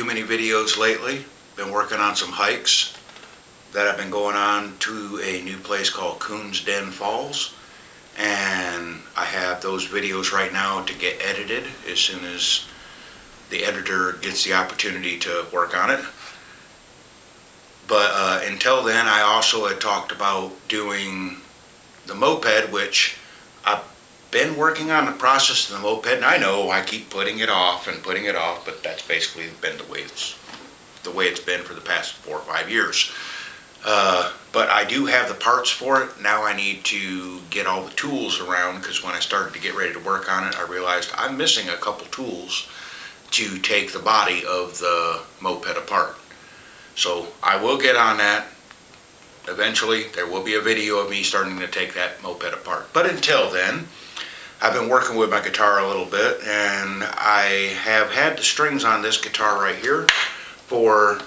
many videos lately. Been working on some hikes that I've been going on to a new place called Coons Den Falls, and I have those videos right now to get edited as soon as the editor gets the opportunity to work on it. But until then, I also had talked about doing the moped, which I've been working on the process of the moped, and I know I keep putting it off, but that's basically been the way it's been for the past 4 or 5 years. But I do have the parts for it. Now I need to get all the tools around, because when I started to get ready to work on it, I realized I'm missing a couple tools to take the body of the moped apart. So I will get on that. Eventually there will be a video of me starting to take that moped apart. But until then, I've been working with my guitar a little bit, and I have had the strings on this guitar right here for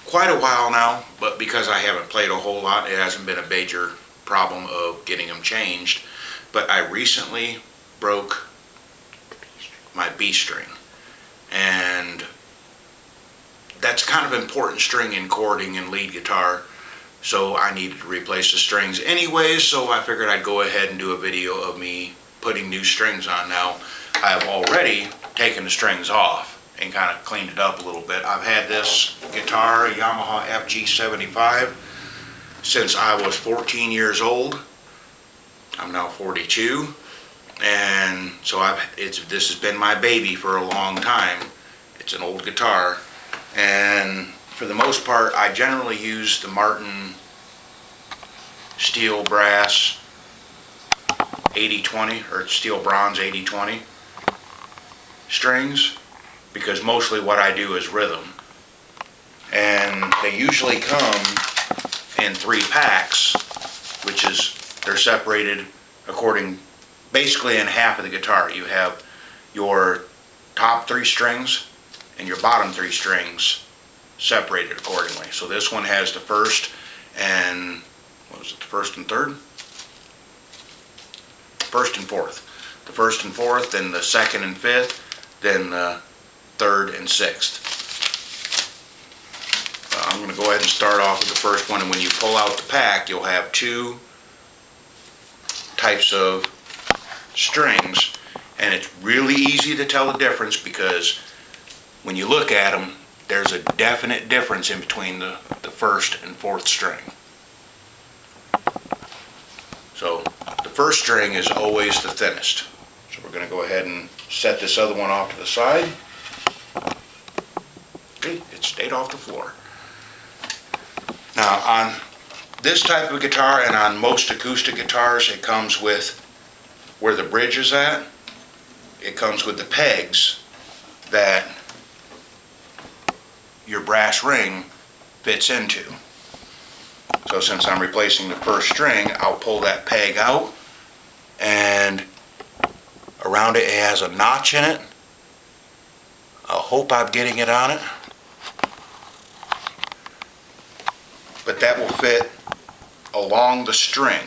quite a while now, but because I haven't played a whole lot, it hasn't been a major problem of getting them changed. But I recently broke my B string, and that's kind of important string in chording and lead guitar, so I needed to replace the strings anyways, so I figured I'd go ahead and do a video of me putting new strings on. Now, I've already taken the strings off and kind of cleaned it up a little bit. I've had this guitar, a Yamaha FG75, since I was 14 years old. I'm now 42, and so this has been my baby for a long time. It's an old guitar, and for the most part, I generally use the Martin steel brass 80-20 or steel bronze 80-20 strings, because mostly what I do is rhythm, and they usually come in 3 packs, which is, they're separated according, basically in half of the guitar. You have your top 3 strings and your bottom 3 strings separated accordingly. So this one has the first and, what was it, the first and third? First and fourth. The first and fourth, then the second and fifth, then the third and sixth. I'm going to go ahead and start off with the first one, and when you pull out the pack, you'll have 2 types of strings, and it's really easy to tell the difference, because when you look at them, there's a definite difference in between the first and fourth string. So the first string is always the thinnest. So we're going to go ahead and set this other one off to the side. Okay, it stayed off the floor. Now on this type of guitar, and on most acoustic guitars, it comes with where the bridge is at. It comes with the pegs that your brass ring fits into. So since I'm replacing the first string, I'll pull that peg out, and around it has a notch in it. I hope I'm getting it on it. But that will fit along the string.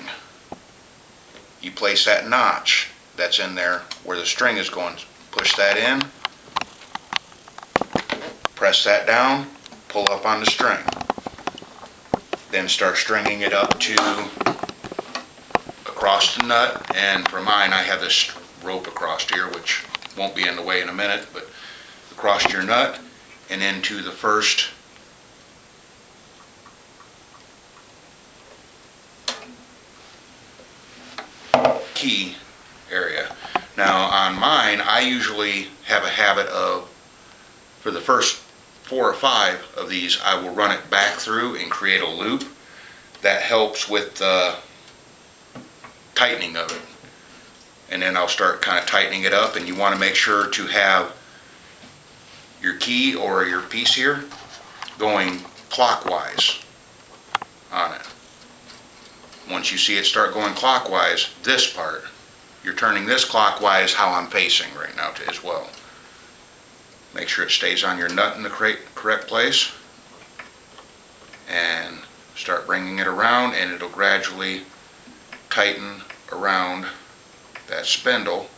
You place that notch that's in there where the string is going. Push that in, press that down, pull up on the string. Then start stringing it up to across the nut, and for mine I have this rope across here, which won't be in the way in a minute, but across your nut and into the first key area. Now on mine, I usually have a habit of, for the first 4 or 5 of these, I will run it back through and create a loop. That helps with the tightening of it. And then I'll start kind of tightening it up, and you want to make sure to have your key or your piece here going clockwise on it. Once you see it start going clockwise, this part, you're turning this clockwise how I'm facing right now as well. Make sure it stays on your nut in the correct place, and start bringing it around, and it'll gradually tighten around that spindle.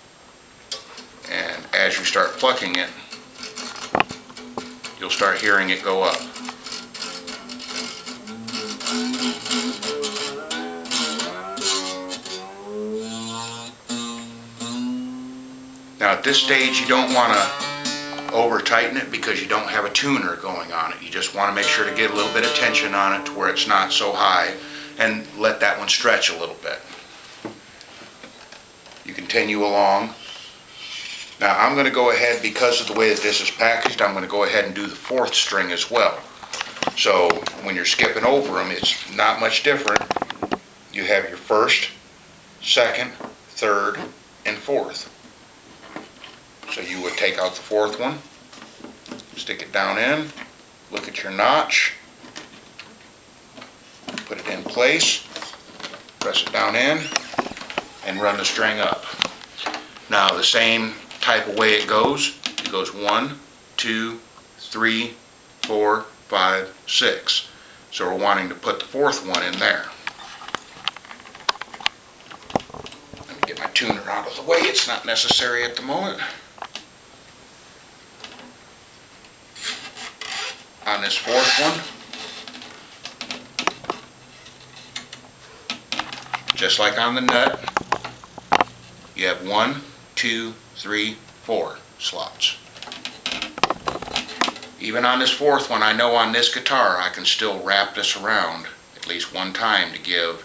And as you start plucking it, you'll start hearing it go up. Now at this stage you don't want to over tighten it because you don't have a tuner going on it. You just want to make sure to get a little bit of tension on it to where it's not so high, and let that one stretch a little bit. You continue along. Now I'm going to go ahead, because of the way that this is packaged, I'm going to go ahead and do the fourth string as well. So when you're skipping over them, it's not much different. You have your first, second, third, and fourth. So you would take out the fourth one, stick it down in, look at your notch, put it in place, press it down in, and run the string up. Now the same type of way it goes 1, 2, 3, 4, 5, 6. So we're wanting to put the fourth one in there. Let me get my tuner out of the way, it's not necessary at the moment. On this fourth one, just like on the nut, you have 1, 2, 3, 4 slots. Even on this fourth one, I know on this guitar I can still wrap this around at least one time to give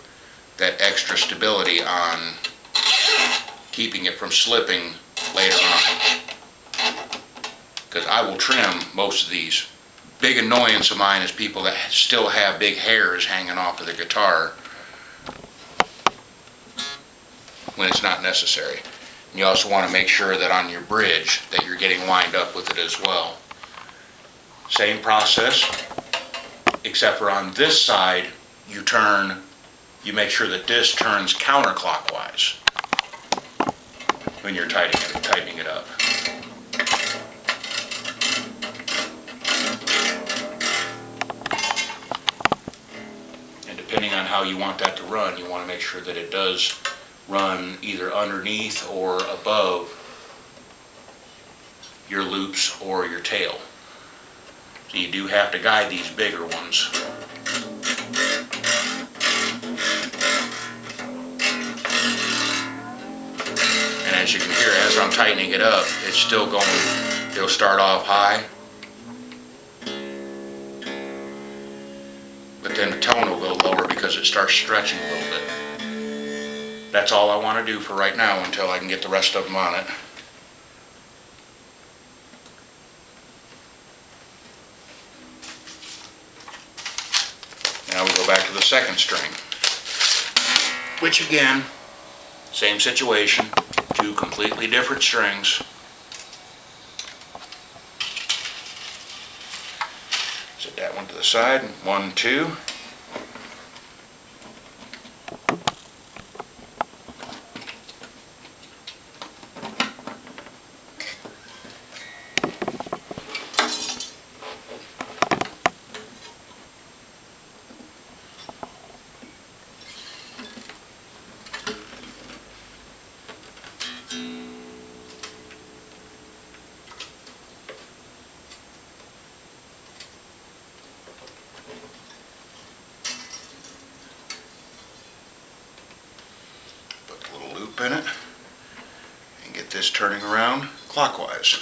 that extra stability on keeping it from slipping later on. Because I will trim most of these. Big annoyance of mine is people that still have big hairs hanging off of the guitar when it's not necessary. And you also want to make sure that on your bridge that you're getting lined up with it as well. Same process, except for on this side you make sure that this turns counterclockwise when you're tightening it up. Depending on how you want that to run, you want to make sure that it does run either underneath or above your loops or your tail. So you do have to guide these bigger ones. And as you can hear, as I'm tightening it up, it's still going, it'll start off high, but then the tone will go lower because it starts stretching a little bit. That's all I want to do for right now until I can get the rest of them on it. Now we go back to the second string, which again, same situation, 2 completely different strings. Set that one to the side, 1, 2. In it and get this turning around clockwise.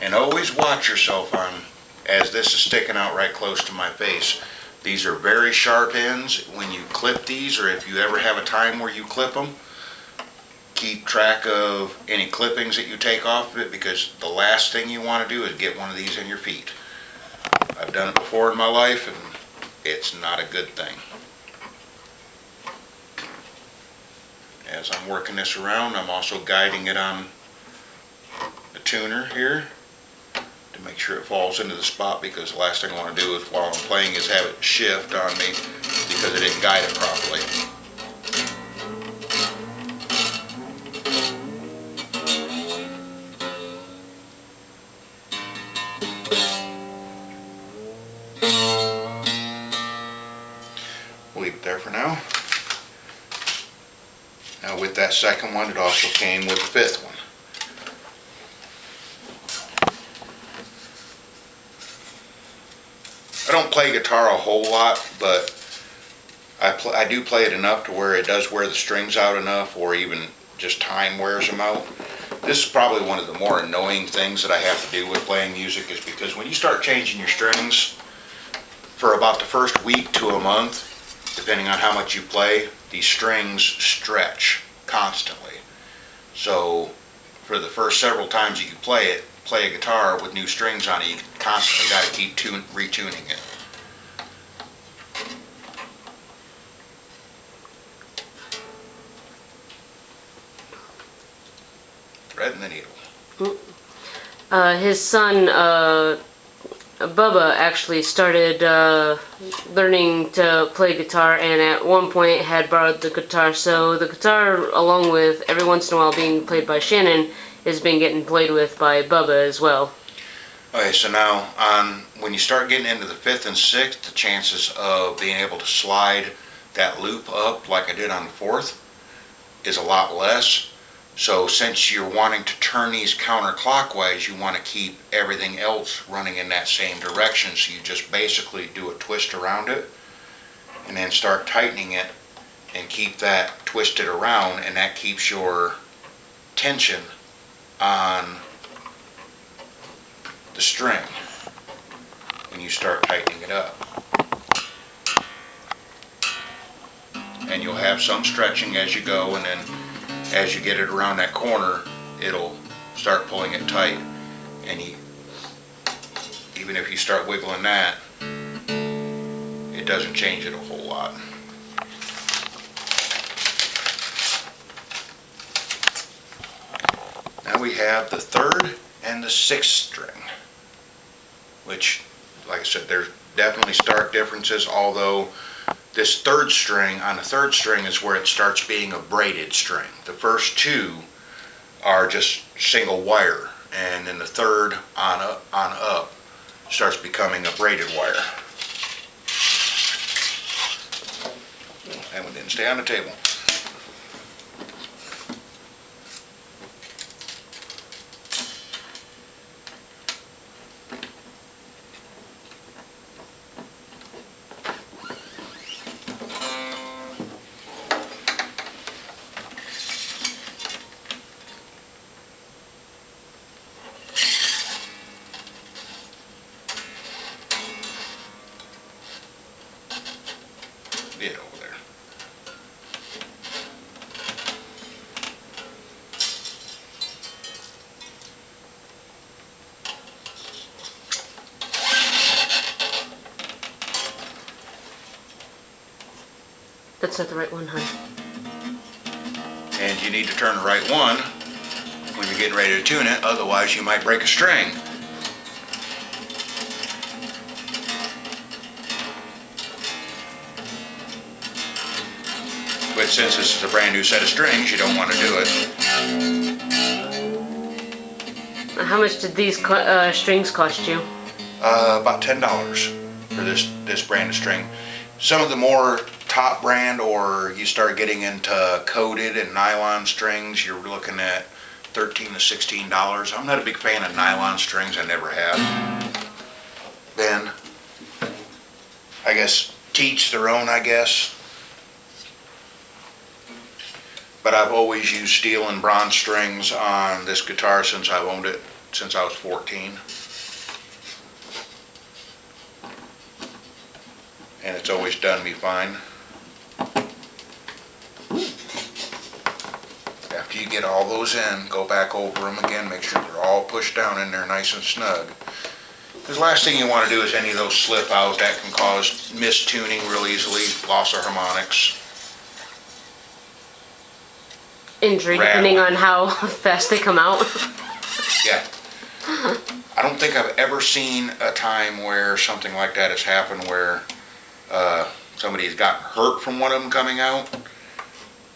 And always watch yourself on, as this is sticking out right close to my face. These are very sharp ends. When you clip these, or if you ever have a time where you clip them, keep track of any clippings that you take off of it, because the last thing you want to do is get one of these in your feet. I've done it before in my life, and it's not a good thing. As I'm working this around, I'm also guiding it on the tuner here to make sure it falls into the spot, because the last thing I want to do is while I'm playing is have it shift on me because I didn't guide it properly. Leave it there for now. Now with that second one, it also came with the fifth one. I don't play guitar a whole lot, but I do play it enough to where it does wear the strings out enough, or even just time wears them out. This is probably one of the more annoying things that I have to do with playing music, is because when you start changing your strings for about the first week to a month, depending on how much you play, these strings stretch constantly. So for the first several times that you play a guitar with new strings on it, you constantly got to keep retuning it. Threading the needle. His son, Bubba, actually started learning to play guitar, and at one point had borrowed the guitar. So the guitar, along with every once in a while being played by Shannon, is being getting played with by Bubba as well. Okay, so now when you start getting into the fifth and sixth, the chances of being able to slide that loop up like I did on the fourth is a lot less. So since you're wanting to turn these counterclockwise, you want to keep everything else running in that same direction. So you just basically do a twist around it and then start tightening it and keep that twisted around, and that keeps your tension on the string when you start tightening it up. And you'll have some stretching as you go, and then as you get it around that corner, it'll start pulling it tight. And even if you start wiggling that, it doesn't change it a whole lot. Now we have the third and the sixth string, which, like I said, there's definitely stark differences, although this third string, on the third string is where it starts being a braided string. The first two are just single wire, and then the third on up starts becoming a braided wire. That one didn't stay on the table. Get over there. That's not the right one, hon. And you need to turn the right one when you're getting ready to tune it, otherwise you might break a string. But since this is a brand new set of strings, you don't want to do it. How much did these strings cost you? About $10 for this brand of string. Some of the more top brand, or you start getting into coated and nylon strings, you're looking at $13 to $16. I'm not a big fan of nylon strings. I never have. Then, I guess, teach their own, I guess. But I've always used steel and bronze strings on this guitar since I've owned it, since I was 14. And it's always done me fine. After you get all those in, go back over them again, make sure they're all pushed down in there nice and snug. Because the last thing you want to do is any of those slip out. That can cause mistuning real easily, loss of harmonics. Injury, depending on how fast they come out. Yeah. I don't think I've ever seen a time where something like that has happened, where somebody's gotten hurt from one of them coming out,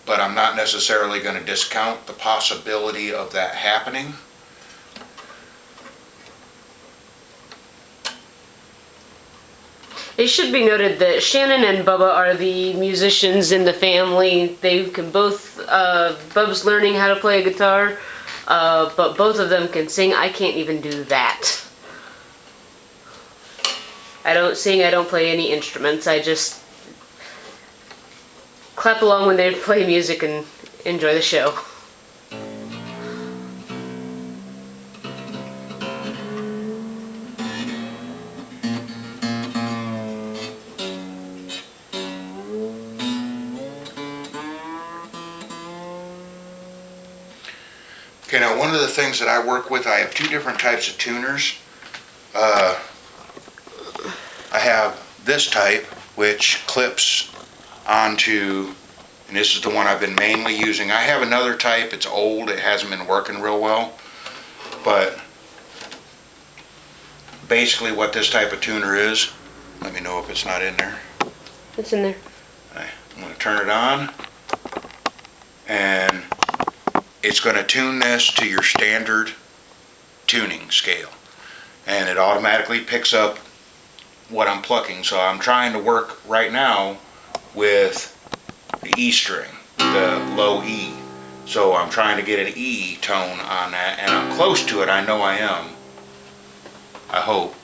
but I'm not necessarily going to discount the possibility of that happening. It should be noted that Shannon and Bubba are the musicians in the family. They can both Bub's learning how to play a guitar, but both of them can sing. I can't even do that. I don't sing, I don't play any instruments. I just clap along when they play music and enjoy the show. Okay, now one of the things that I work with, I have two different types of tuners. I have this type, which clips onto, and this is the one I've been mainly using. I have another type, it's old, it hasn't been working real well, but basically what this type of tuner is, let me know if it's not in there. It's in there. I'm going to turn it on, and it's going to tune this to your standard tuning scale, and it automatically picks up what I'm plucking. So I'm trying to work right now with the E string, the low E. So I'm trying to get an E tone on that, and I'm close to it. I know I am. I hope.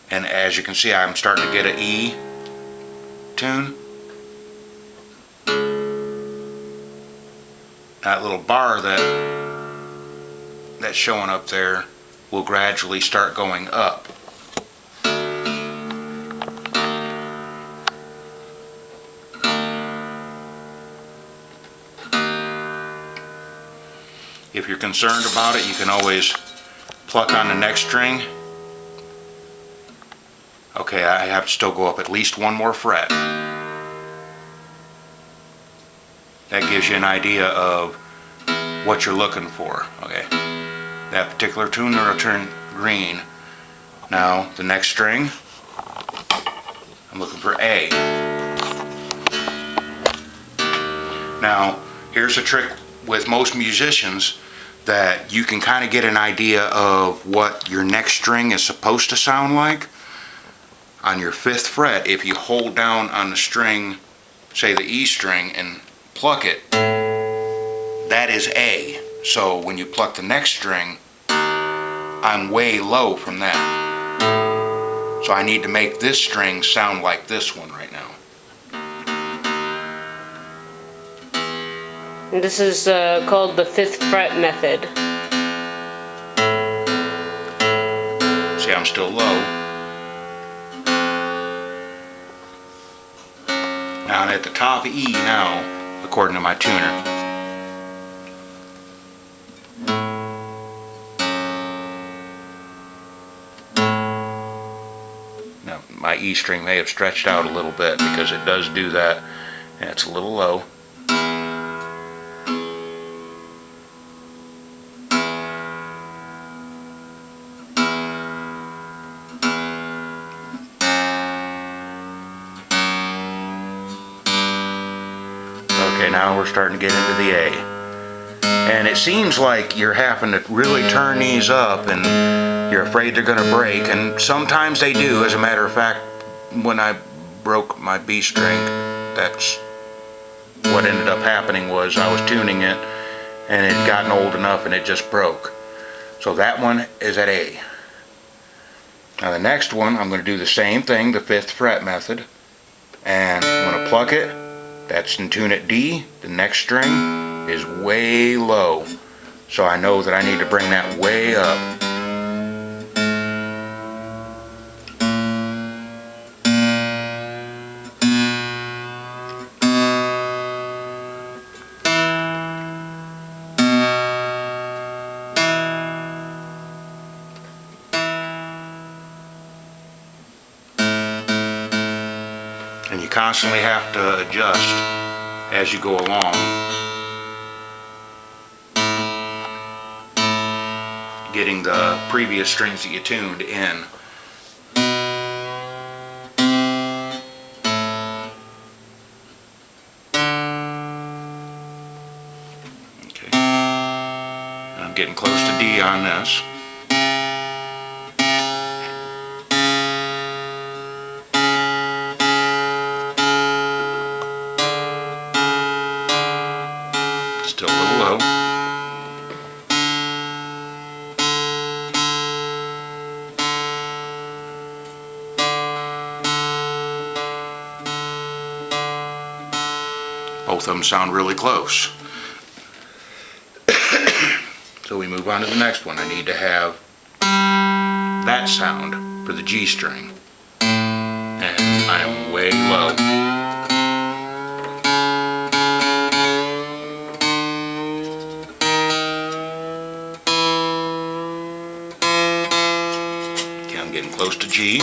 And as you can see, I'm starting to get an E tune. That little bar that's showing up there will gradually start going up. If you're concerned about it, you can always pluck on the next string. Okay, I have to still go up at least one more fret. That gives you an idea of what you're looking for. Okay, that particular tuner will turn green. Now the next string, I'm looking for A. Now here's a trick with most musicians, that you can kind of get an idea of what your next string is supposed to sound like. On your 5th fret, if you hold down on the string, say the E string, and pluck it, that is A. So when you pluck the next string, I'm way low from that. So I need to make this string sound like this one right now. And this is called the 5th fret method. See, I'm still low. Now I'm at the top of E now, according to my tuner. Now my E string may have stretched out a little bit because it does do that, and it's a little low. Okay, now we're starting to get into the A. And it seems like you're having to really turn these up and you're afraid they're going to break. And sometimes they do. As a matter of fact, when I broke my B string, that's what ended up happening. Was I was tuning it and it had gotten old enough and it just broke. So that one is at A. Now the next one, I'm going to do the same thing, the 5th fret method. And I'm going to pluck it. That's in tune at D. The next string is way low. So I know that I need to bring that way up. And you constantly have to adjust as you go along. Getting the previous strings that you tuned in. Okay. And I'm getting close to D on this. Still a little low. Both of them sound really close. So we move on to the next one. I need to have that sound for the G string. And I am way low. Okay, I'm getting close to G.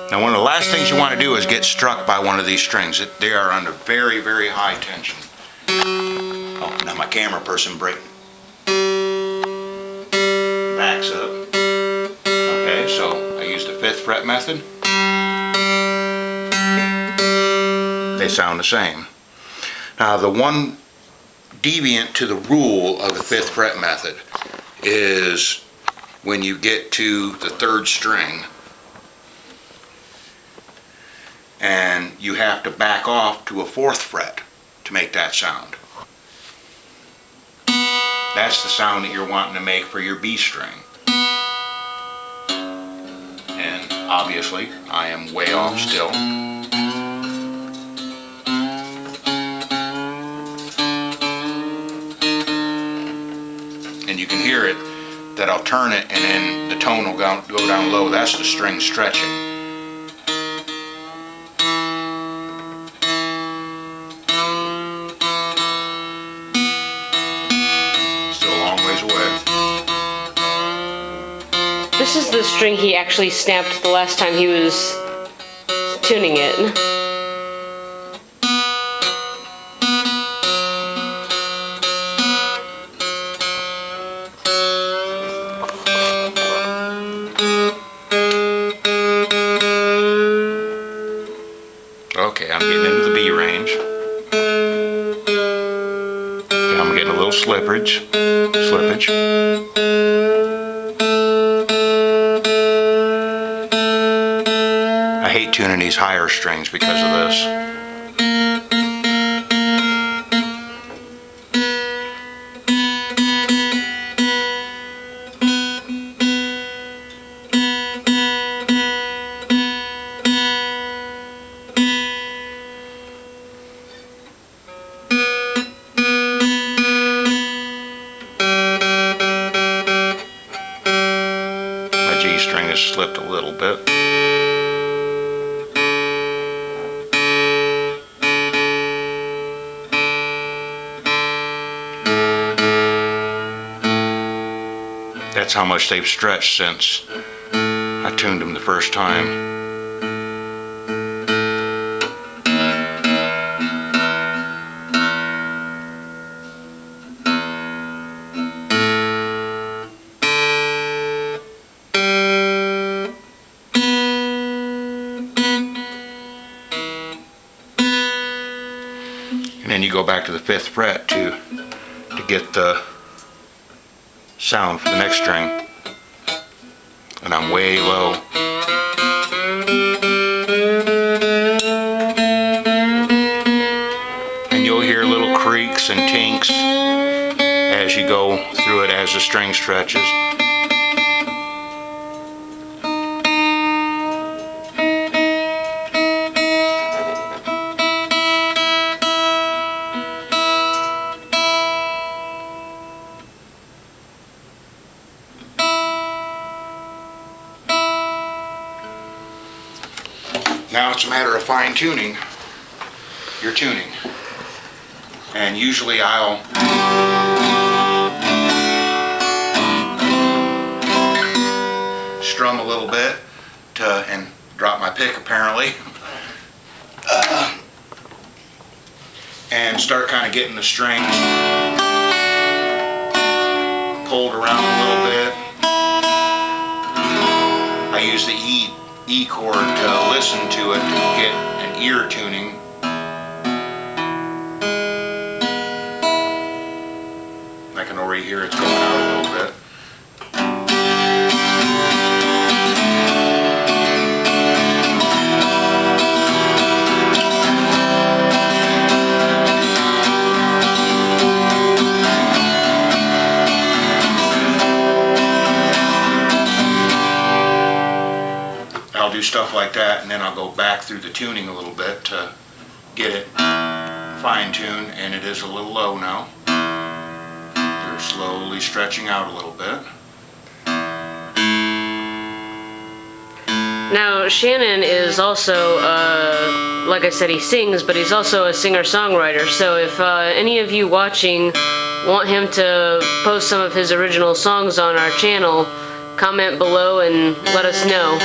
Now, one of the last things you want to do is get struck by one of these strings. They are under very, very high tension. Oh, now my camera person backs up. Okay, so I use the 5th fret method. They sound the same. Now, the one deviant to the rule of the 5th fret method is when you get to the 3rd string, and you have to back off to a 4th fret to make that sound. That's the sound that you're wanting to make for your B string. And obviously, I am way off still. And you can hear it, that I'll turn it and then the tone will go down low. That's the string stretching. This is the string he actually snapped the last time he was tuning it. Okay, I'm getting into the B range. Okay, I'm getting a little slippage. I hate tuning these higher strings because of this. My G string has slipped a little bit. That's how much they've stretched since I tuned them the first time. And then you go back to the 5th fret to get the sound for the next string, and I'm way low. And you'll hear little creaks and tinks as you go through it as the string stretches. Now it's a matter of fine-tuning your tuning. And usually I'll strum a little bit and drop my pick apparently. And start kind of getting the strings pulled around a little bit. I use the E chord to listen to it to get an ear tuning. I can already hear it's going out a little bit. I'll do stuff like that, and then I'll go back through the tuning a little bit to get it fine-tuned, and it is a little low now. They're slowly stretching out a little bit. Now, Shanon is also, like I said, he sings, but he's also a singer-songwriter. So if any of you watching want him to post some of his original songs on our channel, comment below and let us know.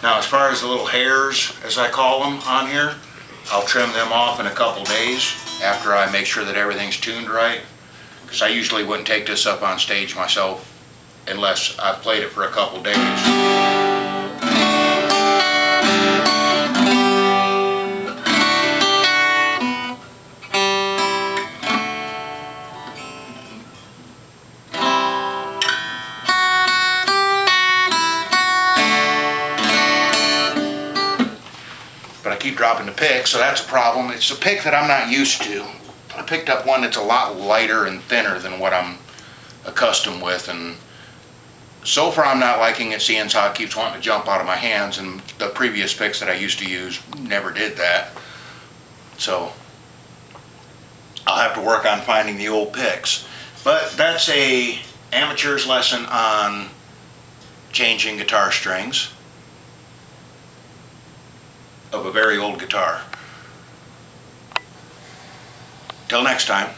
Now, as far as the little hairs, as I call them on here, I'll trim them off in a couple days after I make sure that everything's tuned right. Because I usually wouldn't take this up on stage myself unless I've played it for a couple days. But I keep dropping the pick, so that's a problem. It's a pick that I'm not used to. I picked up one that's a lot lighter and thinner than what I'm accustomed with, and so far I'm not liking it, seeing how it keeps wanting to jump out of my hands, and the previous picks that I used to use never did that. So I'll have to work on finding the old picks. But that's a amateur's lesson on changing guitar strings of a very old guitar. Till next time.